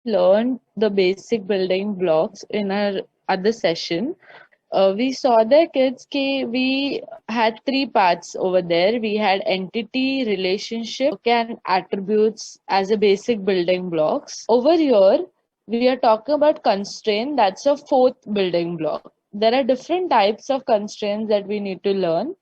learned the basic building blocks in our other session, we saw that kids we had three parts over there. We had entity, relationship, okay, and attributes as a basic building blocks. Over here, we are talking about constraint. That's a fourth building block. There are different types of constraints that we need to learn.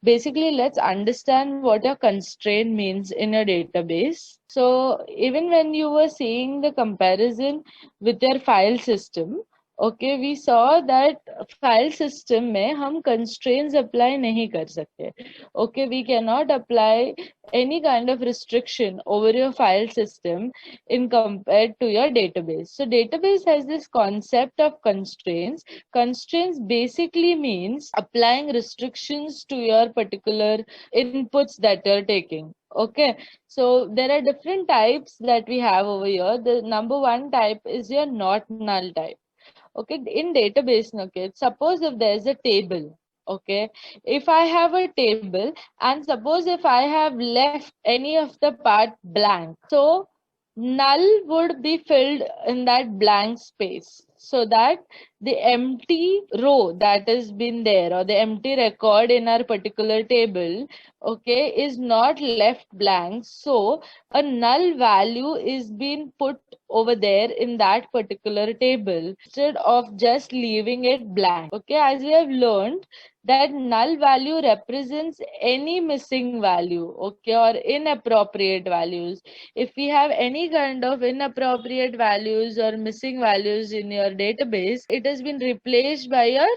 Basically, let's understand what a constraint means in a database. So even when you were seeing the comparison with your file system, okay, we saw that file system में हम constraints apply नहीं कर सकते. Okay, we cannot apply any kind of restriction over your file system in compared to your database. So database has this concept of constraints. Constraints basically means applying restrictions to your particular inputs that you're taking. Okay, so there are different types that we have over here. The number one type is your not null type. Okay, in database, okay, suppose if there's a table, okay, if I have a table and suppose if I have left any of the part blank, so null would be filled in that blank space, so that the empty row that has been there or the empty record in our particular table, okay, is not left blank. So a null value is being put over there in that particular table instead of just leaving it blank. Okay, as we have learned that null value represents any missing value, okay, or inappropriate values. If we have any kind of inappropriate values or missing values in your database, it has been replaced by your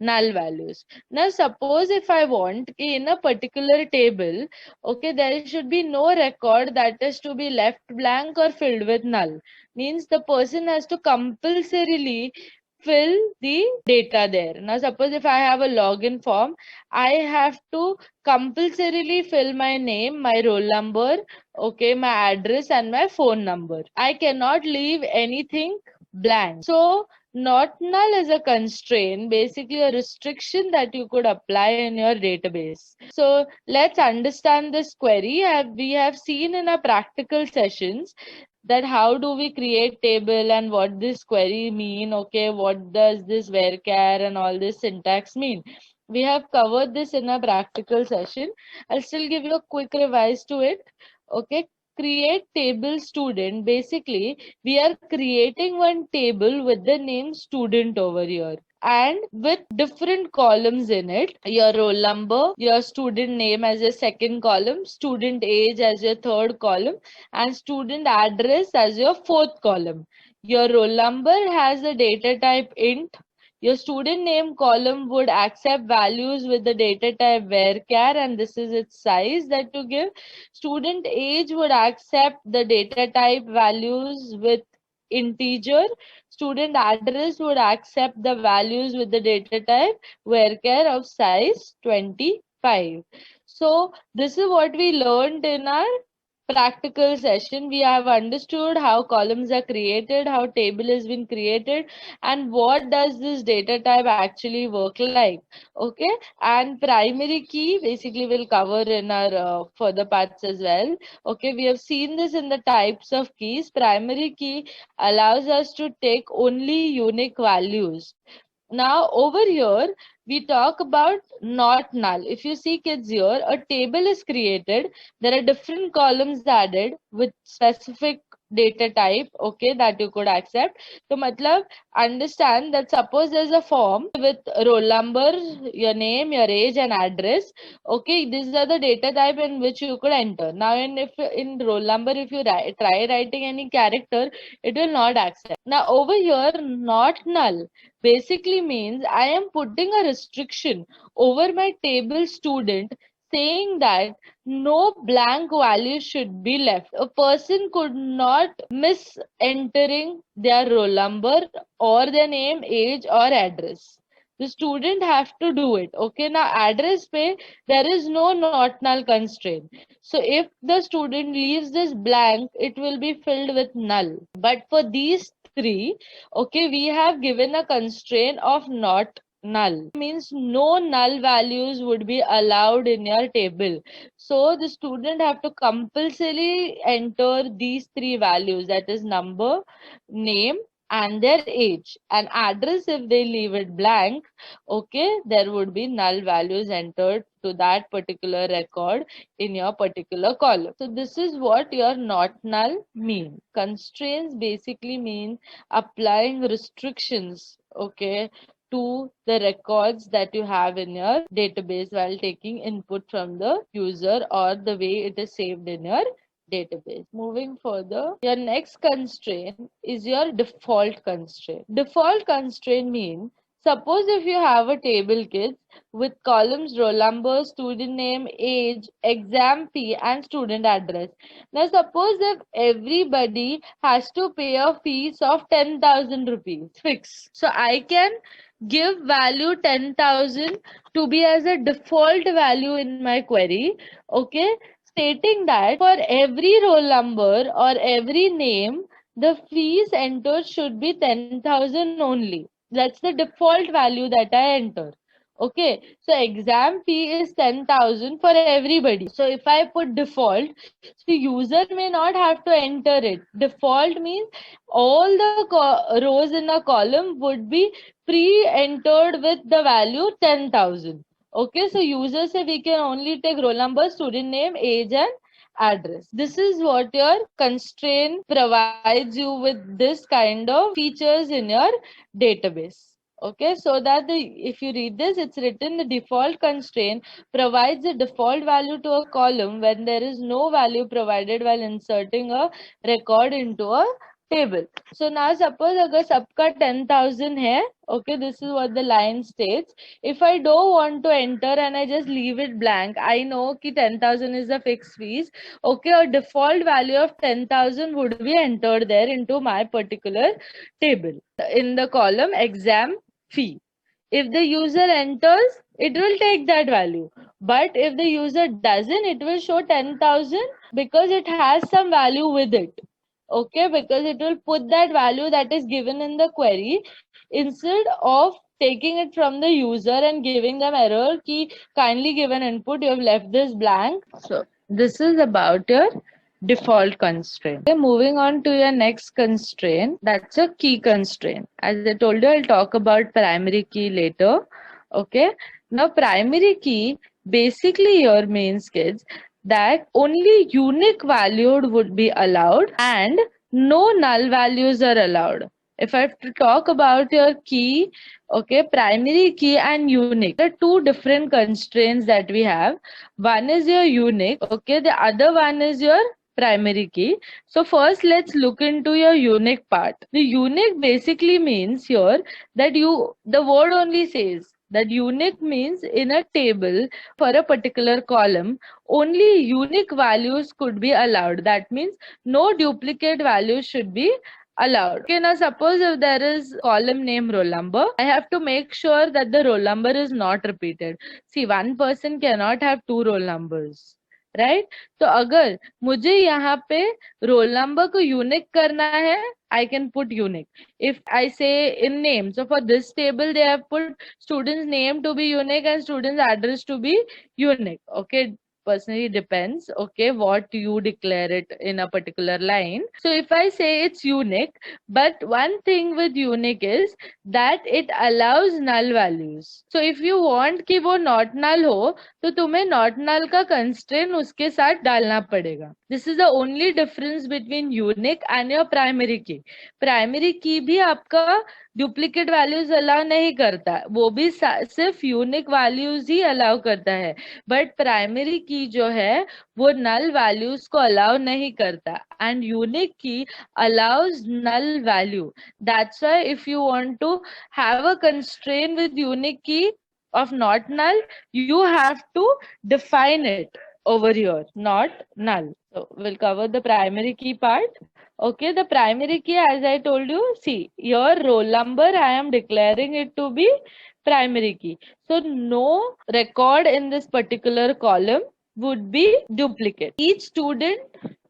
null values. Now suppose if I want in a particular table, okay, there should be no record that is to be left blank or filled with null. Means the person has to compulsorily fill the data there. Now suppose if I have a login form, I have to compulsorily fill my name, my roll number, okay, my address and my phone number. I cannot leave anything blank. So not null is a constraint, basically a restriction that you could apply in your database. So let's understand this query. We have seen in our practical sessions that how do we create table and what this query mean, okay, what does this varchar and all this syntax mean. We have covered this in a practical session. I'll still give you a quick revise to it. Okay, create table student. Basically, we are creating one table with the name student over here and with different columns in it. Your roll number, your student name as your second column, student age as your third column, and student address as your fourth column. Your roll number has the data type int. Your student name column would accept values with the data type varchar, and this is its size that you give. Student age would accept the data type values with integer. Student address would accept the values with the data type varchar of size 25. So this is what we learned in our practical session. We have understood how columns are created, how table has been created, and what does this data type actually work like. Okay, and primary key basically will cover in our further parts as well. Okay, we have seen this in the types of keys. Primary key allows us to take only unique values. Now over here we talk about not null. If you see kids here, a table is created. There are different columns added with specific data type, okay, that you could accept. So matlab, understand that suppose there's a form with roll number, your name, your age and address. Okay, these are the data type in which you could enter. Now in roll number, if you try writing any character, it will not accept. Now over here, not null basically means I am putting a restriction over my table student, saying that no blank value should be left. A person could not miss entering their roll number or their name, age, or address. The student have to do it. Okay, now address pay, there is no not null constraint. So if the student leaves this blank, it will be filled with null. But for these three, okay, we have given a constraint of not null. Means no null values would be allowed in your table. So the student have to compulsorily enter these three values, that is number, name, and their age. And address, if they leave it blank, okay, there would be null values entered to that particular record in your particular column. So this is what your not null mean. Constraints basically mean applying restrictions, okay, to the records that you have in your database while taking input from the user or the way it is saved in your database. Moving further, your next constraint is your default constraint. Default constraint means, suppose if you have a table, kids, with columns roll number, student name, age, exam fee, and student address. Now, suppose if everybody has to pay a fees of 10,000 rupees fixed. So I can give value 10,000 to be as a default value in my query, okay, stating that for every roll number or every name, the fees entered should be 10,000 only. That's the default value that I enter. Okay, so exam fee is 10,000 for everybody. So if I put default, so user may not have to enter it. Default means all the rows in a column would be pre-entered with the value 10,000. Okay, so user say we can only take roll number, student name, age, and address. This is what your constraint provides you with this kind of features in your database. Okay, so that if you read this, it's written the default constraint provides a default value to a column when there is no value provided while inserting a record into a table. So now suppose agar sabka 10,000 hai, okay, this is what the line states. If I don't want to enter and I just leave it blank, I know ki 10,000 is the fixed fees. Okay, a default value of 10,000 would be entered there into my particular table in the column exam fee. If the user enters, it will take that value. But if the user doesn't, it will show 10,000 because it has some value with it. Okay, because it will put that value that is given in the query instead of taking it from the user and giving them error key kindly give an input, you have left this blank. So this is about your default constraint. Okay, moving on to your next constraint, that's a key constraint. As I told you, I'll talk about primary key later. Okay, now primary key basically here means, kids, that only unique valued would be allowed and no null values are allowed. If I have to talk about your key, okay, primary key and unique, there are two different constraints that we have. One is your unique, okay, the other one is your primary key. So first let's look into your unique part. The unique basically means here that the word only says that unique means in a table for a particular column only unique values could be allowed. That means no duplicate values should be allowed. Okay, now suppose if there is column name roll number, I have to make sure that the roll number is not repeated. See, one person cannot have two roll numbers, right? तो अगर मुझे यहाँ पे roll number को unique करना है, I can put unique. If I say in name, so for this table they have put student's name to be unique and student's address to be unique. Okay, personally depends, okay, what you declare it in a particular line. So if I say it's unique, but one thing with unique is that it allows null values. So if you want कि वो not null हो, तो तुम्हें not null का constraint उसके साथ डालना पड़ेगा. This is the only difference between unique and your primary key. Primary key भी आपका डुप्लीकेट वैल्यूज अलाउ नहीं करता, वो भी सिर्फ यूनिक वैल्यूज ही अलाउ करता है. बट प्राइमरी की जो है वो नल वैल्यूज को अलाउ नहीं करता एंड यूनिक की allows null value. That's why if you want to have a constraint with unique key of not null, you have to define it over here, not null. So we'll cover the primary key part. Okay, the primary key, as I told you, see, your roll number, I am declaring it to be primary key. So no record in this particular column would be duplicate. Each student,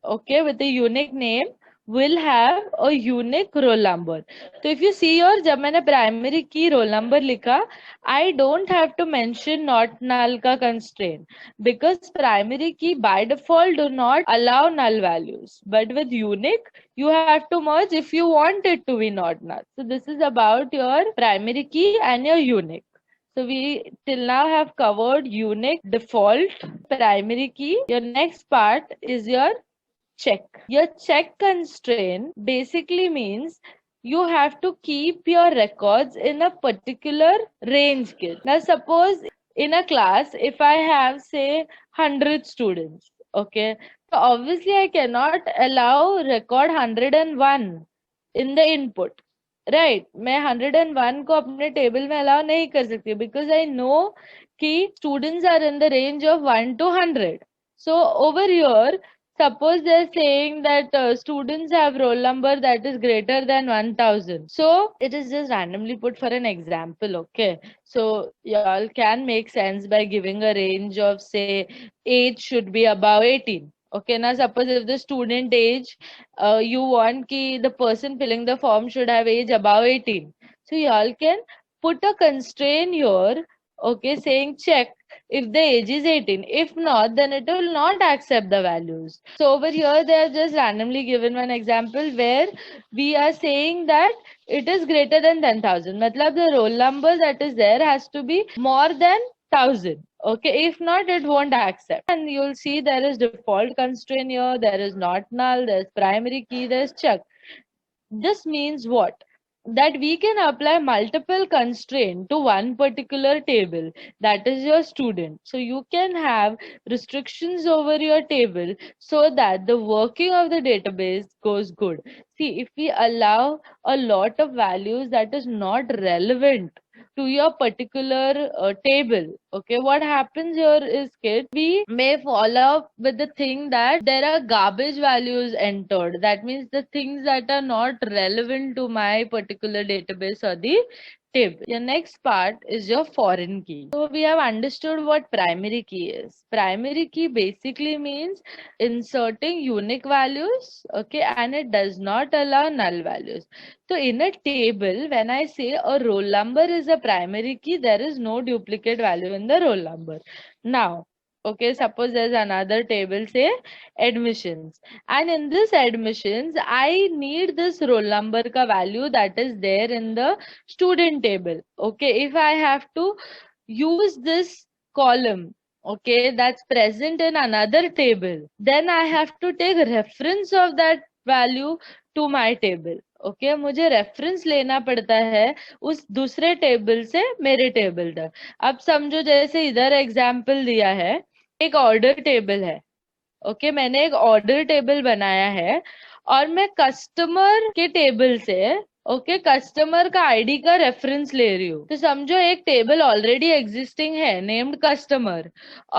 okay, with a unique name will have a unique roll number. So if you see here, जब मैंने primary key roll number लिखा, I don't have to mention not null का constraint because primary key by default do not allow null values. But with unique, you have to merge if you want it to be not null. So this is about your primary key and your unique. So we till now have covered unique, default, primary key. Your next part is your check. Your check constraint basically means you have to keep your records in a particular range, kid. Now suppose in a class, if I have say 100 students, okay, so obviously I cannot allow record 101 in the input. Right मैं 101 को अपने table में allow नहीं कर सकती because I know कि students are in the range of 1 to 100. So over here, suppose they're saying that students have roll number that is greater than 1000. So it is just randomly put for an example, okay? So y'all can make sense by giving a range of say age should be above 18. Okay, now suppose if the student age, you want ki the person filling the form should have age above 18. So y'all can put a constraint here, okay, saying check if the age is 18. If not, then it will not accept the values. So over here, they have just randomly given one example where we are saying that it is greater than 10,000. Matlab the roll number that is there has to be more than 1000. Okay, if not, it won't accept. And you'll see there is default constraint here, there is not null, there's primary key, there's check. This means what? That we can apply multiple constraint to one particular table, that is your student. So you can have restrictions over your table so that the working of the database goes good. See, if we allow a lot of values that is not relevant to your particular table, okay, what happens here is, kid, we may follow with the thing that there are garbage values entered. That means the things that are not relevant to my particular database or the table. Your next part is your foreign key. So we have understood what primary key is. Primary key basically means inserting unique values, okay, and it does not allow null values. So in a table, when I say a roll number is a primary key, there is no duplicate value in the roll number. Now, okay, suppose there's another table, say admissions. And in this admissions, I need this roll number ka value that is there in the student table. Okay, if I have to use this column, okay, that's present in another table, then I have to take reference of that value to my table. Okay मुझे reference लेना पड़ता है उस दूसरे table से मेरे table तक. अब समझो जैसे इधर एग्जाम्पल दिया है, एक ऑर्डर टेबल है. ओके मैंने एक ऑर्डर टेबल बनाया है और मैं कस्टमर के टेबल से ओके कस्टमर का आईडी का रेफरेंस ले रही हूँ. तो समझो एक टेबल ऑलरेडी एग्जिस्टिंग है नेम्ड कस्टमर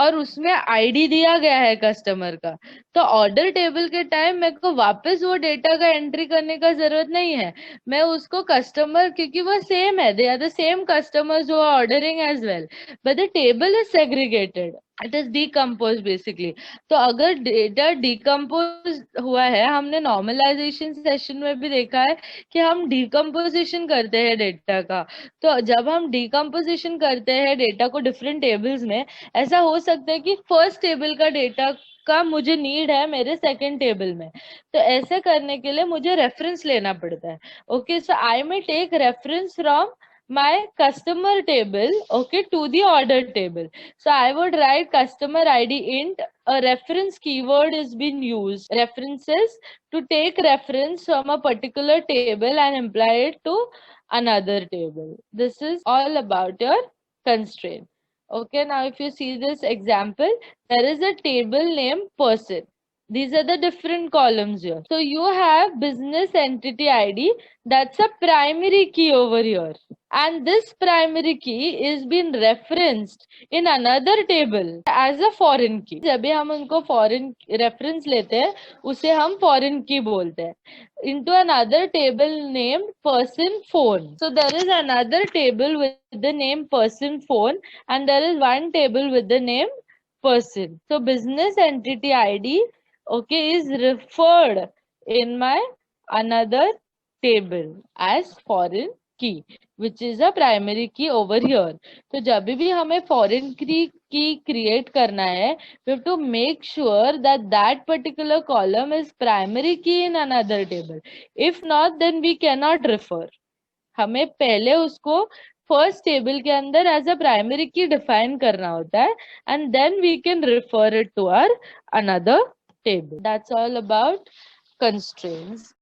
और उसमें आईडी दिया गया है कस्टमर का. तो ऑर्डर टेबल के टाइम मेरे को वापस वो डेटा का एंट्री करने का जरूरत नहीं है. मैं उसको कस्टमर क्योंकि वो सेम है, they are the same customers who are ordering as well, but the table is segregated, it is decompose basically. तो अगर डेटा डिकम्पोज हुआ है, हमने नॉर्मलाइजेशन सेशन में भी देखा है कि हम डिकम्पोजिशन करते हैं डेटा का. तो जब हम डिकम्पोजिशन करते हैं डेटा को डिफरेंट टेबल्स में, ऐसा हो सकता है कि फर्स्ट टेबल का डेटा का मुझे नीड है मेरे सेकंड टेबल में. तो ऐसे करने के लिए मुझे रेफरेंस लेना पड़ता है. Okay so I may take reference from my customer table, okay, to the order table. So I would write customer id int, a reference keyword is being used, references, to take reference from a particular table and apply it to another table. This is all about your constraint. Okay, now if you see this example, there is a table named person. These are the different columns here. So you have business entity ID, that's a primary key over here. And this primary key is been referenced in another table as a foreign key. जब भी हम उनको foreign reference लेते हैं, उसे हम foreign key बोलते हैं. Into another table named person phone. So there is another table with the name person phone, and there is one table with the name person. So business entity ID, okay, is referred in my another table as foreign key, which is a primary key over here. तो जब भी हमें foreign key create करना है, we have to make sure that that particular column is primary key in another table. If not, then we cannot refer. हमें पहले उसको first table के अंदर as a primary key define करना होता है and then we can refer it to our another table. That's all about constraints.